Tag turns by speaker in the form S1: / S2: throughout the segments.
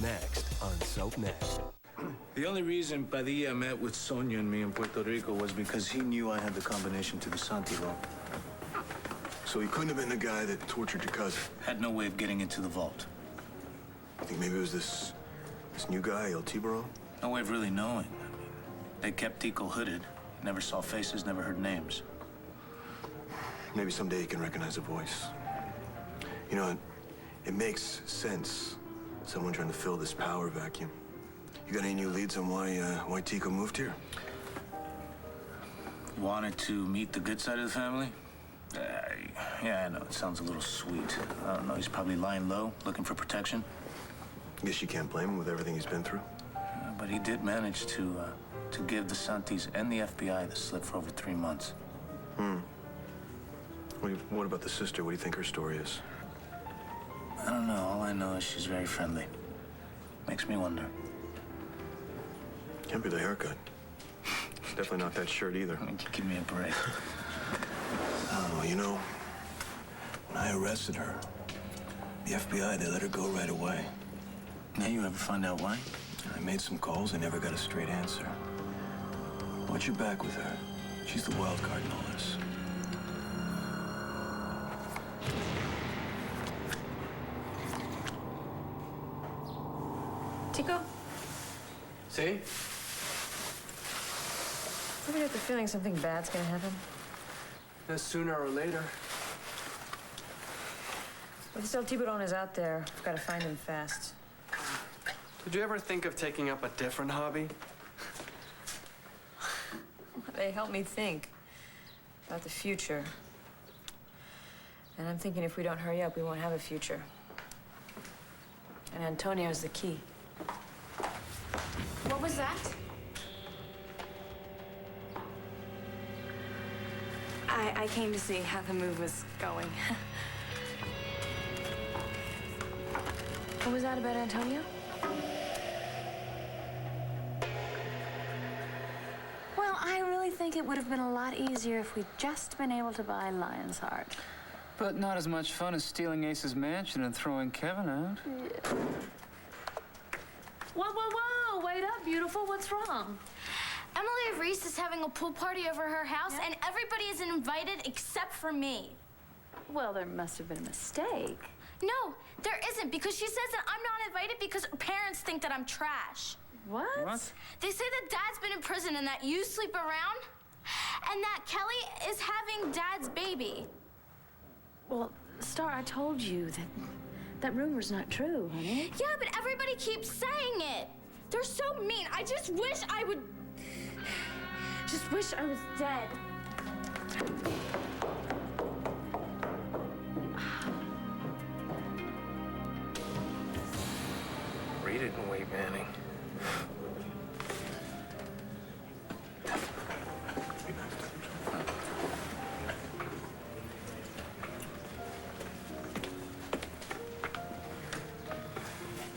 S1: Next on Soap Next.
S2: The only reason Padilla met with Sonia and me in Puerto Rico was because he knew I had the combination to the Santi vault.
S3: So he couldn't have been the guy that tortured your cousin?
S2: Had no way of getting into the vault.
S3: I think maybe it was this new guy, El Tibero?
S2: No way of really knowing. I mean, they kept Tico hooded. Never saw faces, never heard names.
S3: Maybe someday he can recognize a voice. You know, it makes sense. Someone trying to fill this power vacuum. You got any new leads on why Tico moved here?
S2: Wanted to meet the good side of the family? Yeah, I know, it sounds a little sweet. I don't know, he's probably lying low, looking for protection.
S3: Guess you can't blame him with everything he's been through.
S2: But he did manage to give the Santis and the FBI the slip for over 3 months.
S3: What about the sister? What do you think her story is?
S2: I don't know. All I know is she's very friendly. Makes me wonder.
S3: Can't be the haircut. It's definitely not that shirt either.
S2: Give me a break.
S3: Oh, you know, when I arrested her, the FBI, they let her go right away.
S2: Now, you ever find out why?
S3: I made some calls. I never got a straight answer. Watch your back with her. She's the wild card in all this.
S4: Tico?
S5: See?
S4: Ever get the feeling something bad's gonna happen?
S5: Sooner or later.
S4: If this El Tiburon is out there, I've got to find him fast.
S5: Did you ever think of taking up a different hobby?
S4: They help me think about the future. And I'm thinking if we don't hurry up, we won't have a future. And Antonio's the key.
S6: What was that? I came to see how the move was going.
S4: What was that about Antonio?
S6: Well, I really think it would have been a lot easier if we'd just been able to buy Lion's Heart.
S7: But not as much fun as stealing Ace's mansion and throwing Kevin out.
S6: Yeah. Whoa, whoa, whoa! Wait up, beautiful. What's wrong?
S8: Emily Reese is having a pool party over her house, and everybody is invited except for me.
S6: Well, there must have been a mistake.
S8: No, there isn't, because she says that I'm not invited because her parents think that I'm trash.
S6: What?
S8: They say that Dad's been in prison and that you sleep around, and that Kelly is having Dad's baby.
S6: Well, Star, I told you that rumor's not true, honey.
S8: Yeah, but everybody keeps saying it. They're so mean. I just wish I was dead.
S5: Read it and wait, Manning.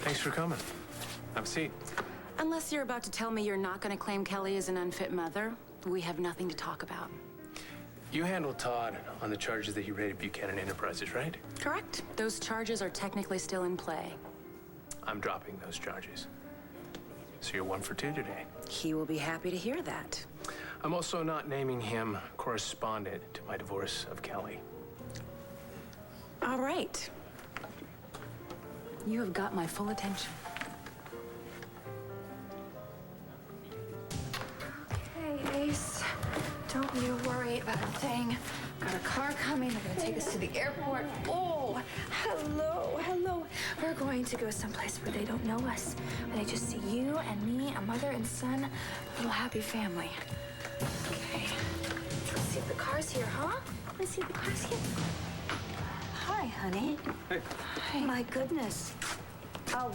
S9: Thanks for coming. Have a seat.
S10: Unless you're about to tell me you're not going to claim Kelly as an unfit mother, we have nothing to talk about.
S9: You handled Todd on the charges that he raided Buchanan Enterprises, right?
S10: Correct. Those charges are technically still in play.
S9: I'm dropping those charges. So you're 1 for 2 today.
S10: He will be happy to hear that.
S9: I'm also not naming him correspondent to my divorce of Kelly.
S10: All right. You have got my full attention.
S6: Hey, Ace. Don't you worry about a thing. Got a car coming. They're gonna take us to the airport. Oh, hello, hello. We're going to go someplace where they don't know us, where they just see you and me, a mother and son, a little happy family. Okay. Let's see if the car's here, huh? Let's see if the car's here.
S11: Hi, honey.
S5: Hey.
S6: Hi.
S11: My goodness.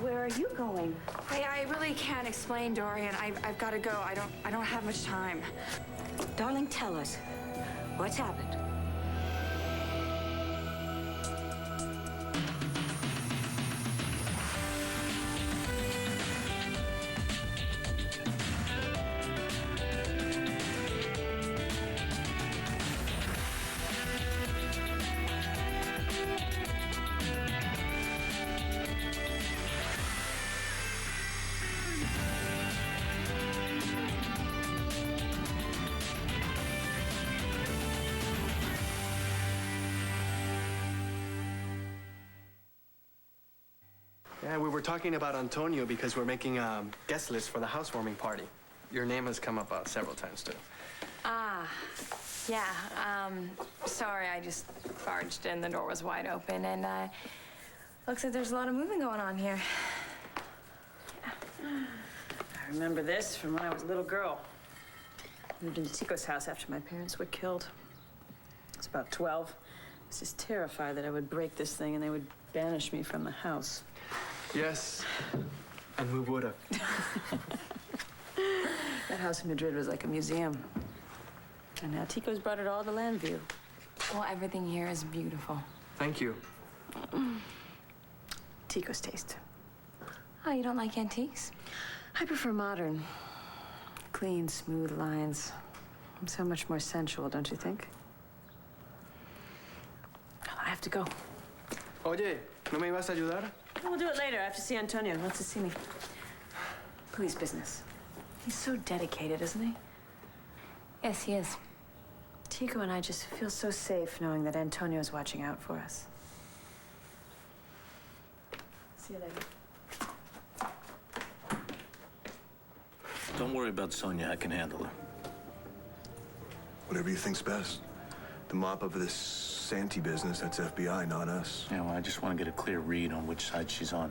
S11: Where are you going?
S6: I really can't explain, Dorian. I've got to go. I don't have much time.
S11: Darling, tell us. What's happened?
S5: we're talking about Antonio because we're making a guest list for the housewarming party. Your name has come up several times, too.
S4: Ah, yeah. Sorry, I just barged in. The door was wide open, and looks like there's a lot of moving going on here. I remember this from when I was a little girl. Moved into Tico's house after my parents were killed. I was about 12. I was just terrified that I would break this thing and they would banish me from the house.
S5: Yes, and we would have.
S4: That house in Madrid was like a museum. And now Tico's brought it all to Landview. Well, everything here is beautiful.
S5: Thank you.
S4: Tico's taste.
S6: Oh, you don't like antiques?
S4: I prefer modern. Clean, smooth lines. So much more sensual, don't you think? I have to go.
S5: Oye, ¿no me ibas a ayudar?
S4: We'll do it later. I have to see Antonio. He wants to see me. Police business. He's so dedicated, isn't he?
S6: Yes, he is.
S4: Tico and I just feel so safe knowing that Antonio's watching out for us. See you later.
S2: Don't worry about Sonia. I can handle her.
S3: Whatever you think's best. The mop of this Santi business, that's FBI, not us.
S2: Yeah, well, I just want to get a clear read on which side she's on.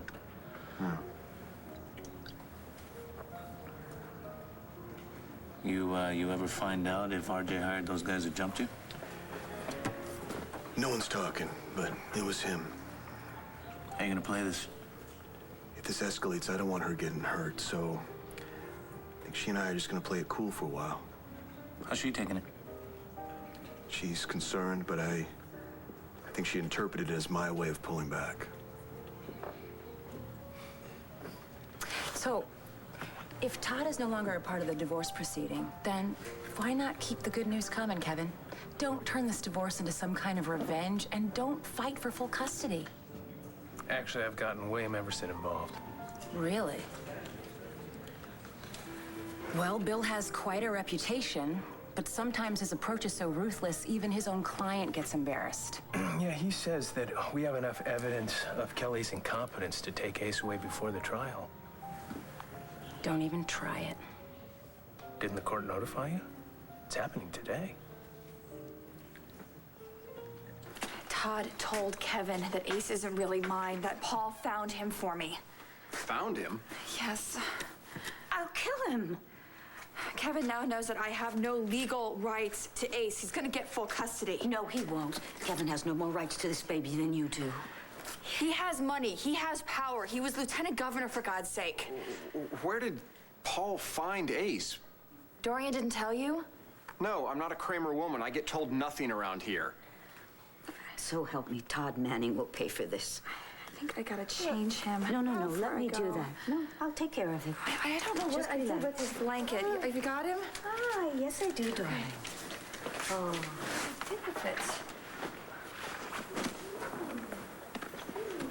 S2: You ever find out if RJ hired those guys that jumped you?
S3: No one's talking, but it was him.
S2: How you gonna play this?
S3: If this escalates, I don't want her getting hurt, so I think she and I are just gonna play it cool for a while.
S2: How's she taking it?
S3: She's concerned, but I think she interpreted it as my way of pulling back.
S10: So, if Todd is no longer a part of the divorce proceeding, then why not keep the good news coming, Kevin? Don't turn this divorce into some kind of revenge, and don't fight for full custody.
S9: Actually, I've gotten William Everson involved.
S10: Really? Well, Bill has quite a reputation, but sometimes his approach is so ruthless, even his own client gets embarrassed.
S9: Yeah, he says that we have enough evidence of Kelly's incompetence to take Ace away before the trial.
S10: Don't even try it.
S9: Didn't the court notify you? It's happening today.
S6: Todd told Kevin that Ace isn't really mine, that Paul found him for me.
S5: Found him?
S6: Yes.
S11: I'll kill him.
S6: Kevin now knows that I have no legal rights to Ace. He's gonna get full custody.
S11: No, he won't. Kevin has no more rights to this baby than you do.
S6: He has money. He has power. He was lieutenant governor, for God's sake.
S12: Where did Paul find Ace?
S6: Dorian didn't tell you?
S12: No, I'm not a Kramer woman. I get told nothing around here.
S11: So help me, Todd Manning will pay for this.
S6: I think I gotta change him.
S11: No,
S6: How
S11: let
S6: far
S11: me
S6: I
S11: do
S6: go?
S11: that. No, I'll take care of it.
S6: I don't know what
S11: Just
S6: I did
S11: relax.
S6: with his blanket. Have you got him?
S11: Ah, yes, I do, darling. Oh.
S6: I did with it.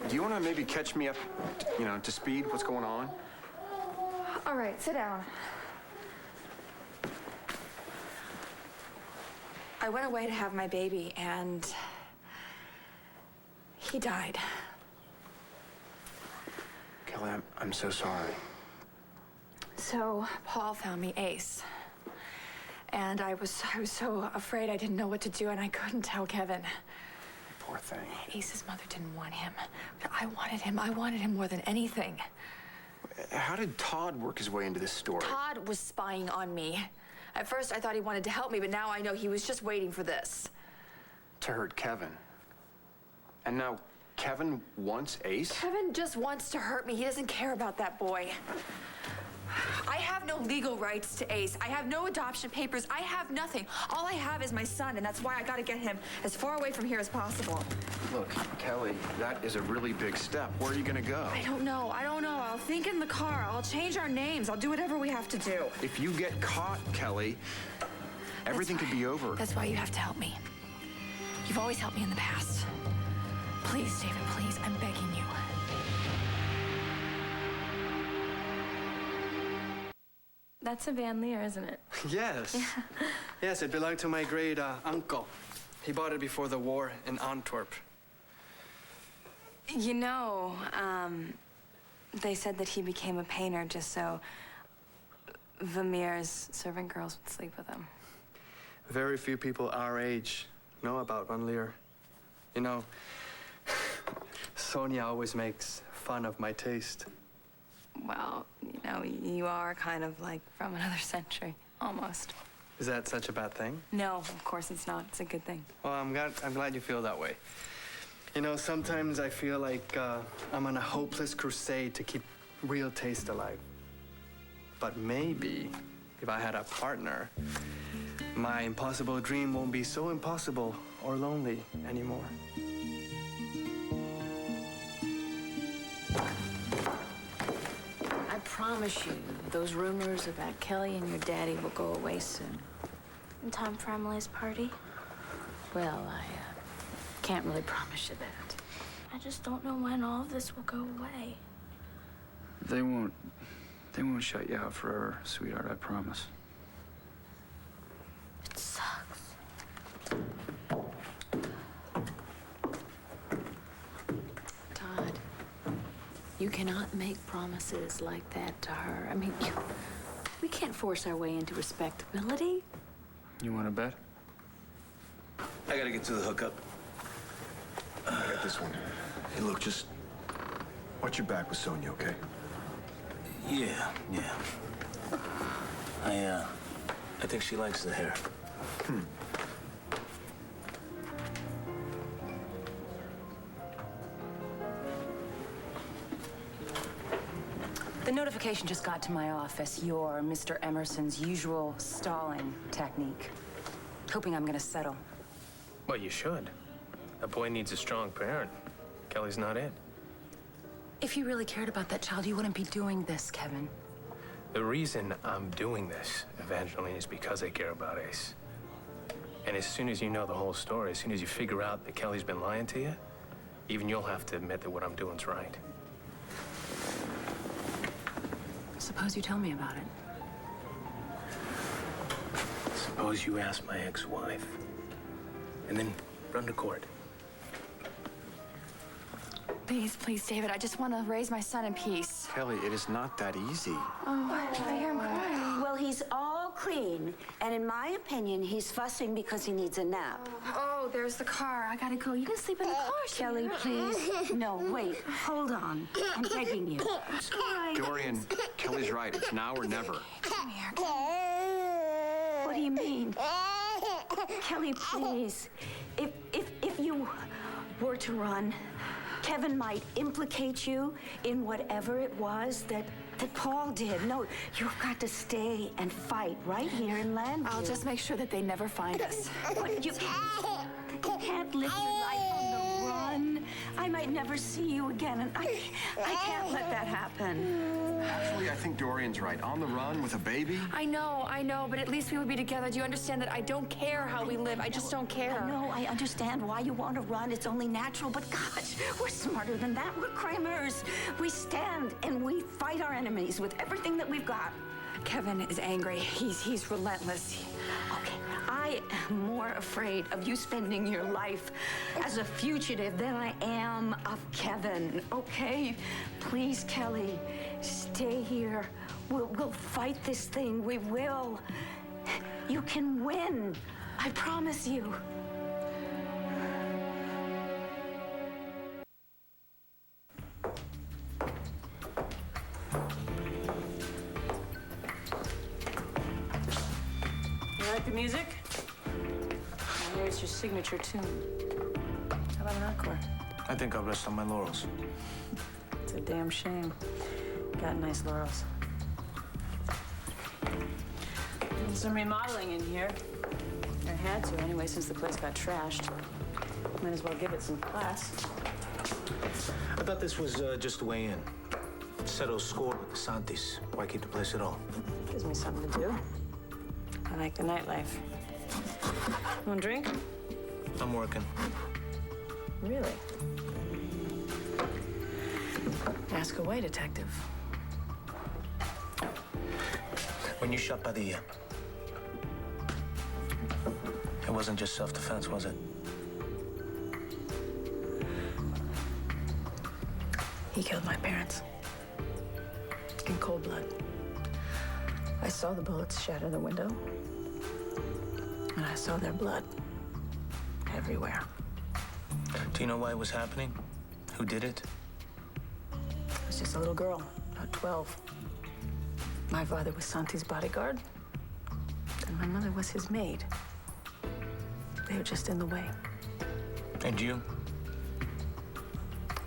S12: Do you want to maybe catch me up, to speed? What's going on?
S6: All right, sit down. I went away to have my baby, and he died.
S12: Kelly, I'm so sorry.
S6: So Paul found me Ace. And I was so afraid I didn't know what to do, and I couldn't tell Kevin.
S12: Poor thing.
S6: Ace's mother didn't want him, but I wanted him. I wanted him more than anything.
S12: How did Todd work his way into this story?
S6: Todd was spying on me. At first, I thought he wanted to help me, but now I know he was just waiting for this.
S12: To hurt Kevin. And now Kevin wants Ace?
S6: Kevin just wants to hurt me. He doesn't care about that boy. I have no legal rights to Ace. I have no adoption papers. I have nothing. All I have is my son, and that's why I gotta get him as far away from here as possible.
S12: Look, Kelly, that is a really big step. Where are you gonna go?
S6: I don't know. I'll think in the car. I'll change our names. I'll do whatever we have to do.
S12: If you get caught, Kelly, everything could be over.
S6: That's why you have to help me. You've always helped me in the past. Please, David, please, I'm begging you.
S4: That's a Van Leer, isn't it?
S5: Yes. Yes, it belonged to my great uncle. He bought it before the war in Antwerp.
S4: You know,
S6: They said that he became a painter just so Vermeer's servant girls would sleep with him.
S5: Very few people our age know about Van Leer. You know, Sonia always makes fun of my taste.
S6: Well, you know, you are kind of like from another century, almost.
S5: Is that such a bad thing?
S6: No, of course it's not. It's a good thing.
S5: Well, I'm glad you feel that way. You know, sometimes I feel like I'm on a hopeless crusade to keep real taste alive. But maybe if I had a partner, my impossible dream won't be so impossible or lonely anymore.
S4: I promise you, those rumors about Kelly and your daddy will go away soon.
S8: In time for Emily's party?
S4: Well, I can't really promise you that.
S8: I just don't know when all of this will go away.
S7: They won't shut you out forever, sweetheart, I promise.
S8: It sucks.
S4: Todd, you cannot make promises like that to her. I mean, we can't force our way into respectability.
S7: You want to bet?
S2: I gotta get to the hookup.
S3: I got this one. Hey, look, just watch your back with Sonia, okay?
S2: Yeah. I think she likes the hair.
S10: The notification just got to my office. You're Mr. Emerson's usual stalling technique. Hoping I'm gonna settle.
S9: Well, you should. A boy needs a strong parent. Kelly's not it.
S10: If you really cared about that child, you wouldn't be doing this, Kevin.
S9: The reason I'm doing this, Evangeline, is because I care about Ace. And as soon as you know the whole story, as soon as you figure out that Kelly's been lying to you, even you'll have to admit that what I'm doing's right.
S10: Suppose you tell me about it.
S9: Suppose you ask my ex-wife, and then run to court.
S6: Please, please, David, I just want to raise my son in peace.
S12: Kelly, it is not that easy.
S6: Oh, I hear him crying.
S11: Well, he's all clean, and in my opinion, he's fussing because he needs a nap.
S6: Oh, there's the car. I gotta go. You can sleep in the car,
S11: Kelly, please. No, wait. Hold on. I'm begging you.
S12: Dorian, Kelly's right. It's now or never.
S6: Come here.
S11: What do you mean? Kelly, please. If you were to run, Kevin might implicate you in whatever it was that Paul did. No, you've got to stay and fight right here in Landview.
S6: I'll just make sure that they never find us.
S11: But you can't live your life on the run. I might never see you again, and I can't let that happen.
S12: Actually, I think Dorian's right. On the run with a baby?
S6: I know, but at least we would be together. Do you understand that I don't care how we live? I just don't care.
S11: I know, I understand why you want to run. It's only natural, but gosh, we're smarter than that. We're Kramers. We stand and we fight our enemies with everything that we've got.
S6: Kevin is angry. He's relentless.
S11: Okay, I am more afraid of you spending your life as a fugitive than I am of Kevin, okay? Please, Kelly, stay here. We'll fight this thing. We will. You can win. I promise you.
S4: You like the music? I hear it's your signature tune. How about an encore?
S2: I think I'll rest on my laurels.
S4: It's a damn shame. Got nice laurels. Doing some remodeling in here. I had to anyway, since the place got trashed. Might as well give it some class.
S2: I thought this was just the way in. Settle score with the Santis. Why keep the place at all?
S4: Gives me something to do. I like the nightlife. Want a drink?
S2: I'm working.
S4: Really? Ask away, detective.
S2: When you shot by the... It wasn't just self-defense, was it?
S4: He killed my parents. In cold blood. I saw the bullets shatter the window, and I saw their blood everywhere.
S2: Do you know why it was happening? Who did it?
S4: I was just a little girl, about 12. My father was Santi's bodyguard, and my mother was his maid. They were just in the way.
S2: And you?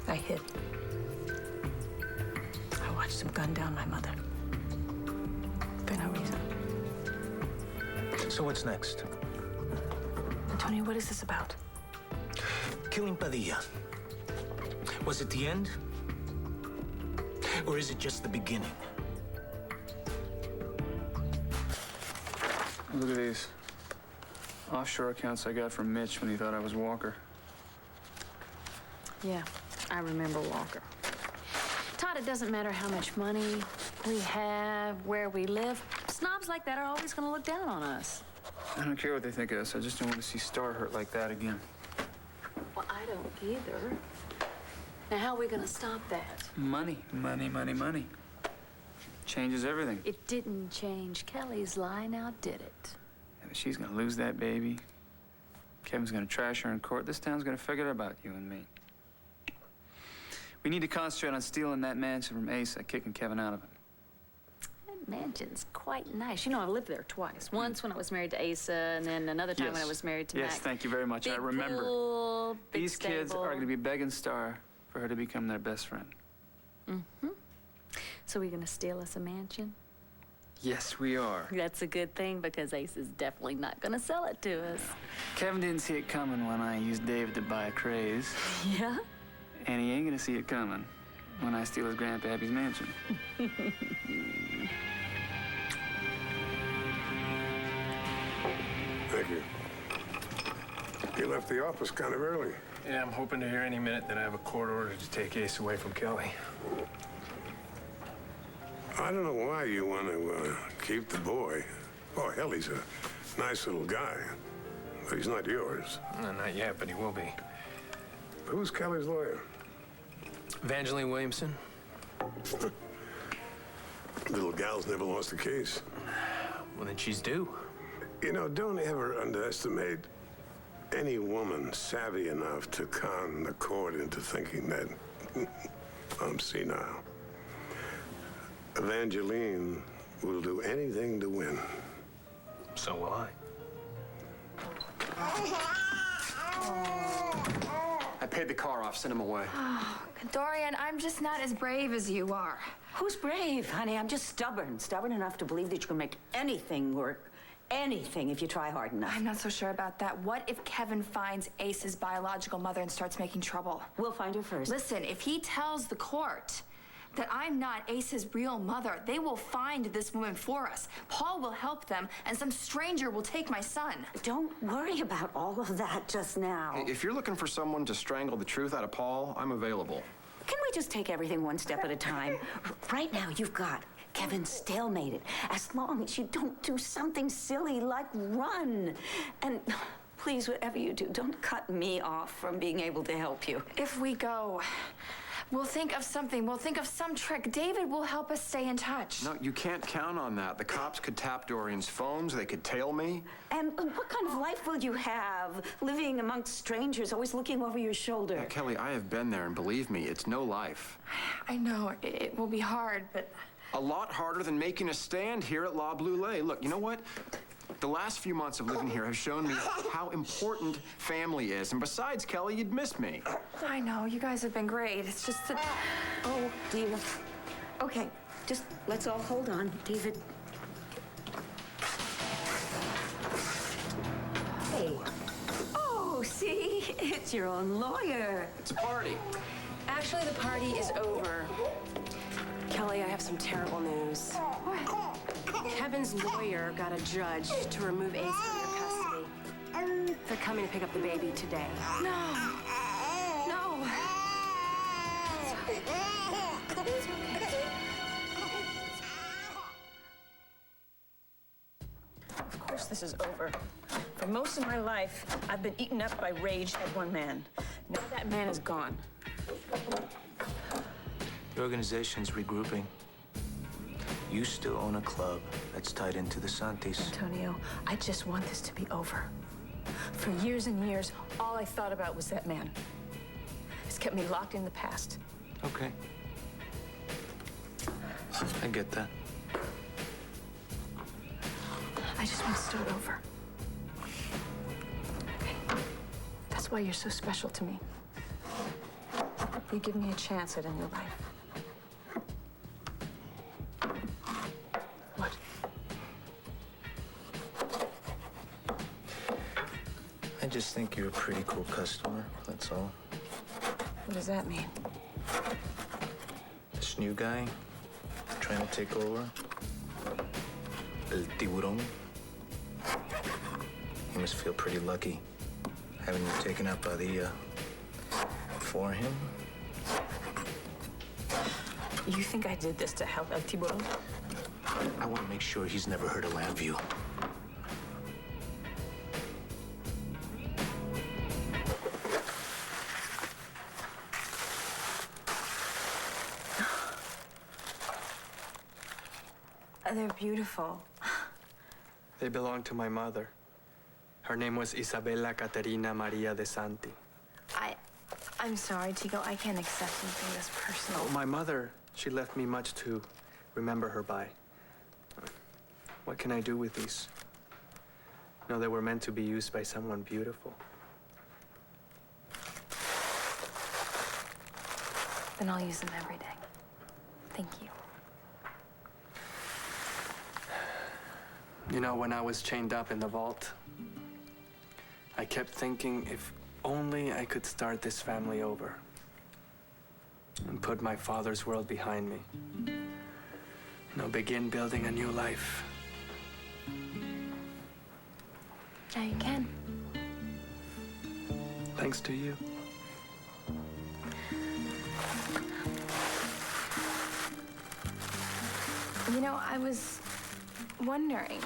S4: I hid. I watched him gun down my mother. For no reason.
S2: So what's next?
S4: Antonio, what is this about?
S2: Killing Padilla. Was it the end? Or is it just the beginning?
S7: Look at these. Offshore accounts I got from Mitch when he thought I was Walker.
S4: Yeah, I remember Walker. Todd, it doesn't matter how much money we have, where we live. Snobs like that are always going to look down on us.
S7: I don't care what they think of us. I just don't want to see Star hurt like that again.
S4: Well, I don't either. Now, how are we going to stop that?
S7: Money, money, money, money. Changes everything.
S4: It didn't change Kelly's lie, now did it?
S7: Yeah, but she's gonna lose that baby. Kevin's gonna trash her in court. This town's gonna forget about you and me. We need to concentrate on stealing that mansion from Asa, kicking Kevin out of it.
S4: That mansion's quite nice. You know, I've lived there twice. Once when I was married to Asa, and then another time when I was married to Mac.
S7: Yes, thank you very much.
S4: Big
S7: I remember.
S4: Pool, big
S7: These kids
S4: stable.
S7: are gonna be begging Star for her to become their best friend.
S4: Mm-hmm. So we're gonna steal us a mansion?
S7: Yes, we are.
S4: That's a good thing because Ace is definitely not gonna sell it to us.
S7: Kevin didn't see it coming when I used David to buy a craze.
S4: Yeah?
S7: And he ain't gonna see it coming when I steal his grandpappy's mansion.
S13: Thank you. You left the office kind of early.
S9: Yeah, I'm hoping to hear any minute that I have a court order to take Ace away from Kelly.
S13: I don't know why you want to keep the boy. Oh, hell, he's a nice little guy. But he's not yours.
S9: No, not yet, but he will be.
S13: Who's Kelly's lawyer?
S9: Evangeline Williamson.
S13: Little gal's never lost a case.
S9: Well, then she's due.
S13: You know, don't ever underestimate any woman savvy enough to con the court into thinking that I'm senile. Evangeline will do anything to win.
S9: So will I.
S12: I paid the car off, sent him away.
S6: Oh, Dorian, I'm just not as brave as you are.
S11: Who's brave, honey? I'm just stubborn. Stubborn enough to believe that you can make anything work. Anything if you try hard enough.
S6: I'm not so sure about that. What if Kevin finds Ace's biological mother and starts making trouble?
S11: We'll find her first.
S6: Listen, if he tells the court that I'm not Ace's real mother, they will find this woman for us. Paul will help them, and some stranger will take my son.
S11: Don't worry about all of that just now.
S12: If you're looking for someone to strangle the truth out of Paul, I'm available.
S11: Can we just take everything one step at a time? Right now, you've got Kevin stalemated. As long as you don't do something silly like run. And please, whatever you do, don't cut me off from being able to help you.
S6: If we go, we'll think of something. We'll think of some trick. David will help us stay in touch.
S12: No, you can't count on that. The cops could tap Dorian's phones. They could tail me.
S11: And what kind of life will you have, living amongst strangers, always looking over your shoulder?
S12: Yeah, Kelly, I have been there, and believe me, it's no life.
S6: I know, it will be hard, but...
S12: A lot harder than making a stand here at La Bleulet. Look, you know what? The last few months of living here have shown me how important family is. And besides, Kelly, you'd miss me.
S6: I know, you guys have been great. It's just that...
S11: Oh, dear. Okay, just let's all hold on. David. Hey. Oh, see? It's your own lawyer.
S12: It's a party.
S10: Actually, the party is over. Kelly, I have some terrible news.
S6: What?
S10: Kevin's lawyer got a judge to remove Ace from your custody. They're coming to pick up the baby today.
S6: No. No.
S10: It's okay.
S4: Of course this is over. For most of my life, I've been eaten up by rage at one man. Now that man is gone.
S2: The organization's regrouping. You still own a club that's tied into the Santis.
S10: Antonio, I just want this to be over. For years and years, all I thought about was that man. It's kept me locked in the past.
S2: Okay. I get that.
S10: I just want to start over. Okay. That's why you're so special to me. You give me a chance at a new life. What?
S2: I just think you're a pretty cool customer, that's all.
S10: What does that mean?
S2: This new guy trying to take over, El Tiburón. He must feel pretty lucky having you taken up by the, for him.
S10: You think I did this to help El Tiburón?
S2: I want to make sure he's never heard of Landview.
S10: They're beautiful.
S5: They belong to my mother. Her name was Isabella Caterina Maria de Santi.
S10: I'm sorry, Tico. I can't accept anything this personal.
S5: Oh, my mother, she left me much to remember her by. What can I do with these? No, they were meant to be used by someone beautiful.
S10: Then I'll use them every day. Thank you.
S5: You know, when I was chained up in the vault, I kept thinking if only I could start this family over and put my father's world behind me. You know, begin building a new life.
S10: Now you can.
S5: Thanks to you.
S10: You know, I was wondering,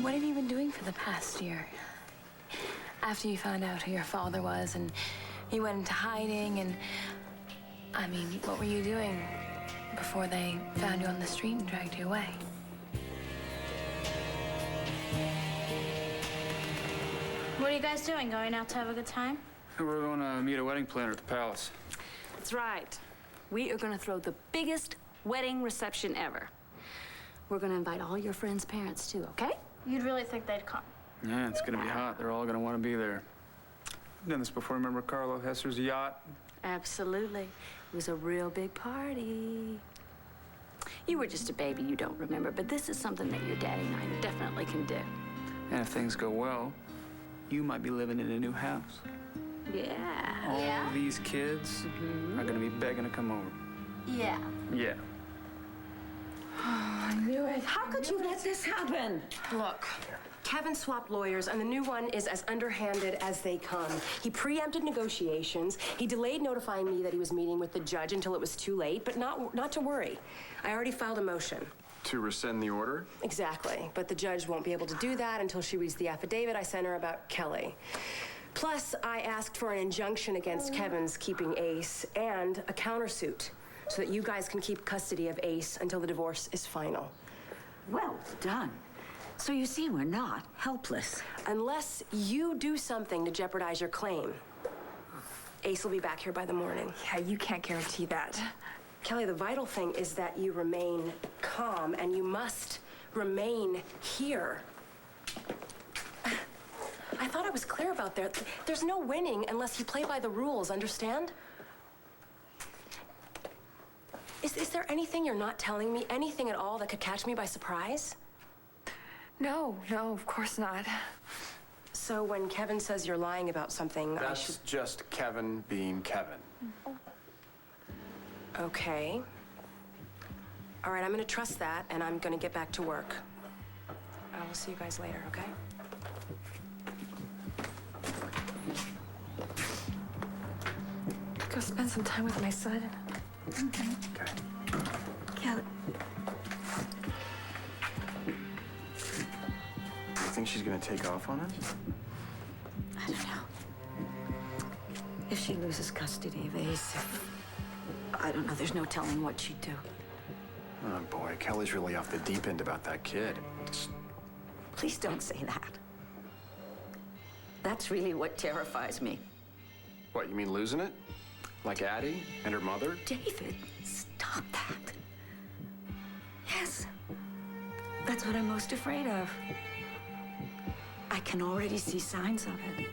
S10: what have you been doing for the past year? After you found out who your father was and you went into hiding and, I mean, what were you doing before they found you on the street and dragged you away?
S8: What are you guys doing? Going out to have a good time?
S7: We're going to meet a wedding planner at the palace.
S14: That's right. We are going to throw the biggest wedding reception ever. We're going to invite all your friends' parents, too, okay?
S8: You'd really think they'd come?
S7: Yeah, it's going to be hot. They're all going to want to be there. I've done this before. Remember Carlo Hesser's yacht?
S14: Absolutely. It was a real big party. You were just a baby, you don't remember, but this is something that your daddy and I definitely can do.
S7: And if things go well, you might be living in a new house.
S14: Yeah.
S7: All these kids are going to be begging to come over.
S8: Yeah.
S7: Yeah.
S10: I knew it.
S11: How could you let this happen?
S15: Look, Kevin swapped lawyers, and the new one is as underhanded as they come. He preempted negotiations. He delayed notifying me that he was meeting with the judge until it was too late, but not to worry. I already filed a motion.
S12: To rescind the order?
S15: Exactly, but the judge won't be able to do that until she reads the affidavit I sent her about Kelly. Plus, I asked for an injunction against Kevin's keeping Ace and a countersuit so that you guys can keep custody of Ace until the divorce is final.
S11: Well done. So you see, we're not helpless.
S15: Unless you do something to jeopardize your claim. Ace will be back here by the morning.
S10: Yeah, you can't guarantee that.
S15: Kelly, the vital thing is that you remain calm, and you must remain here. I thought I was clear about that. There's no winning unless you play by the rules, understand? Is there anything you're not telling me? Anything at all that could catch me by surprise?
S10: No, of course not.
S15: So when Kevin says you're lying about something, I should...
S12: That's just Kevin being Kevin.
S15: Okay. All right, I'm gonna trust that, and I'm gonna get back to work. I will see you guys later, okay?
S10: Go spend some time with my son.
S12: Okay.
S10: Kelly.
S12: You think she's gonna take off on us?
S11: I don't know. If she loses custody of Ace, I don't know. There's no telling what she'd do.
S12: Oh, boy, Kelly's really off the deep end about that kid.
S11: Please don't say that. That's really what terrifies me.
S12: What, you mean losing it? Like Addie and her mother?
S11: David, stop that. Yes, that's what I'm most afraid of. I can already see signs of it.